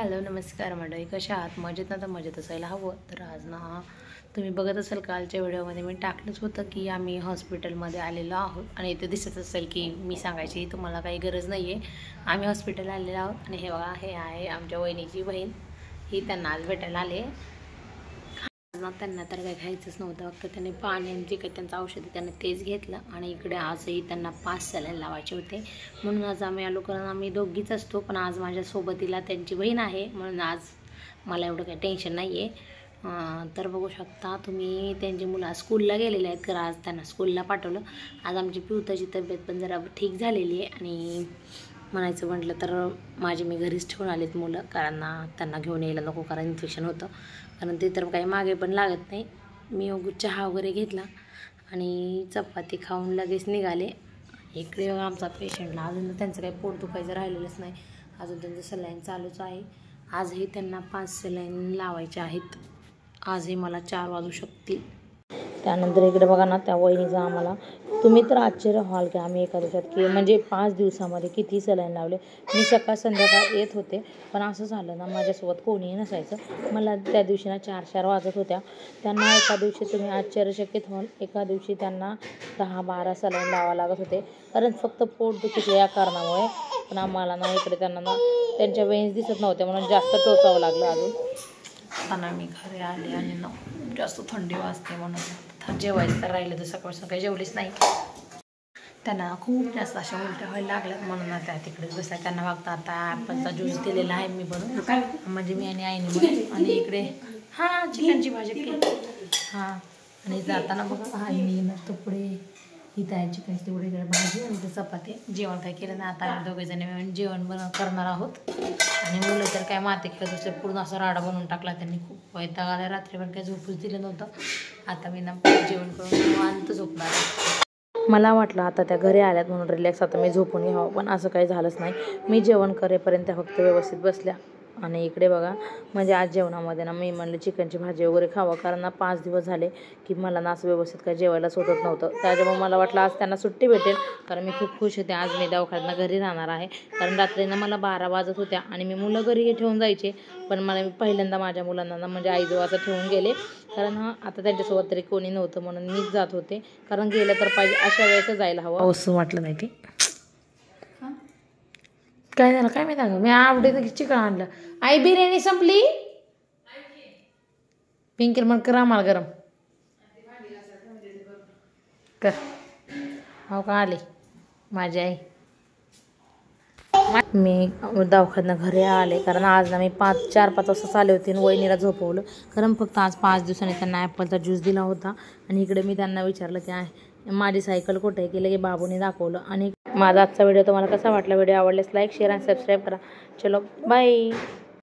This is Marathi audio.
हॅलो नमस्कार मंडळी, कशा आहात? मजेत ना? तर मजेत असायला हवं. तर आज ना तुम्ही बघत असाल कालच्या व्हिडिओमध्ये मी टाकलंच होतं की आम्ही हॉस्पिटलमध्ये आलेलो आहोत आणि इथे दिसत असेल की मी सांगायची तुम्हाला काही गरज नाही आहे. आम्ही हॉस्पिटल आलेलो आहोत आणि हे बघा, हे आहे आमच्या वहिनीची बहीण. ही त्यांना आज भेटायला आले. ना त्यांना तर काही खायचंच नव्हतं, फक्त त्यांनी पाणी आणि जे काही त्यांचं औषध आहे त्यांनी तेच घेतलं. आणि इकडे आजही त्यांना 5 सलाईन लावायचे होते, म्हणून आज आम्ही आलो. कारण आम्ही दोघीच असतो, पण आज माझ्या सोबतीला त्यांची बहीण आहे, म्हणून आज मला एवढं काही टेन्शन नाही आहे. तर बघू शकता तुम्ही, त्यांची मुलं स्कूलला गेलेले आहेत, तर आज त्यांना स्कूलला पाठवलं. आज आमची पिवताची तब्येत पण जरा ठीक झालेली आहे. आणि म्हणायचं म्हटलं तर माझी मी घरीच ठेवून आलेत मुलं, कारण त्यांना घेऊन यायला नको, कारण इन्फेक्शन होतं. कारण ते तर काही मागे पण लागत नाही. मी चहा वगैरे घेतला आणि चपाती खाऊन लगेच निघाले. इकडे आमचा पेशंटला अजून त्यांचं काही पोट दुखायचं राहिलेलंच नाही, अजून त्यांचं सलाईन चालूच आहे. आजही त्यांना 5 सलाईन लावायचे आहेत. आजही मला 4 वाजू शकतील. त्यानंतर इकडे बघा ना, त्या वहिनीचा आम्हाला तुम्ही तर आश्चर्य व्हाल की आम्ही एका दिवसात की म्हणजे 5 दिवसामध्ये किती सलाईन लावले. मी सकाळ संध्याकाळ येत होते, पण असं झालं ना, माझ्यासोबत कोणीही नसायचं. मला त्या दिवशी ना 4 वाजत होत्या. त्यांना एका दिवशी तुम्ही आश्चर्यचकित व्हाल, एका दिवशी त्यांना 10-12 सलाईन लावावं लागत होते, कारण फक्त पोटदुखीच्या या कारणामुळे. पण आम्हाला ना इकडे त्यांना ना त्यांच्या वेन्स दिसत नव्हत्या, म्हणून जास्त टोचावं लागलं. अजून आता मी घरी आले आणि ना जास्त थंडी वाजते, म्हणून जेवायचं तर राहिलं तर सकाळी जेवलीच नाही. त्यांना खूप जास्त अशा उलट्या व्हायला लागल्यात, म्हणून त्या तिकडेच बसल्या. त्यांना बघता आता ॲपलचा ज्यूस दिलेला आहे मी बनवून, म्हणजे मी आणि आईने बनवून. आणि इकडे चिकनची भाजी केली. आणि जाताना बघा आईने ना तुकडे इथं आहे चिकनची तेवढी भाजी आणि ते चपाती. जेवण काय केलं नाही. आता आम्ही दोघेजणी मिळून जेवण करणार आहोत. आणि मुलं तर काय माते खेळत असले, पूर्ण असा राडा बनवून टाकला त्यांनी. खूप वैताग आला, रात्री पण काही झोपूच दिलं नव्हतं. आता मी ना जेवण करून निवांत झोपणार आहे. मला वाटलं आता त्या घरी आल्यात म्हणून रिलॅक्स आता मी झोपून घ्यावं, पण असं काही झालंच नाही. मी जेवण करेपर्यंत त्या फक्त व्यवस्थित बसल्या. आणि इकडे बघा, म्हणजे आज जेवणामध्ये ना मी म्हणलं चिकनची भाजी वगैरे खावं, कारण ना 5 दिवस झाले की मला ना असं व्यवस्थित काही जेवायलाच होत नव्हतं. त्याच्यामुळे मला वाटलं आज त्यांना सुट्टी भेटेल, कारण मी खूप खुश होते. आज मी दवाखान्यात घरी राहणार आहे, कारण रात्रीनं मला 12 वाजत होत्या आणि मी मुलं घरी ठेवून जायचे. पण मला मी पहिल्यांदा माझ्या मुलांना ना म्हणजे आईजवळ ठेवून गेले, कारण आता त्यांच्यासोबत तरी कोणी नव्हतं, म्हणून मीच जात होते. कारण गेलं तर पाहिजे, अशा वेळेस जायला हवं. असं वाटलं नाही ते काय झालं काय माहिती. अगं मी आवडीचं चिकन आणलं. आई बिर्याणी संपली. पिंकीर मग करा आम्हाला गरम कर. हो का, आली माझी आई. मी दवाखान्यात घरी आले, कारण आज ना मी 4-5 वाजता आले होते आणि वहिनीला झोपवलं, कारण फक्त आज 5 दिवसांनी त्यांना ॲपलचा ज्यूस दिला होता. आणि इकडे मी त्यांना विचारलं की माझी सायकल कुठे आहे, केलं की बाबूने दाखवलं. आणि माझा आजचा व्हिडिओ तुम्हाला कसा वाटला? व्हिडिओ आवडल्यास लाईक, शेअर आणि सबस्क्राईब करा. चलो बाय.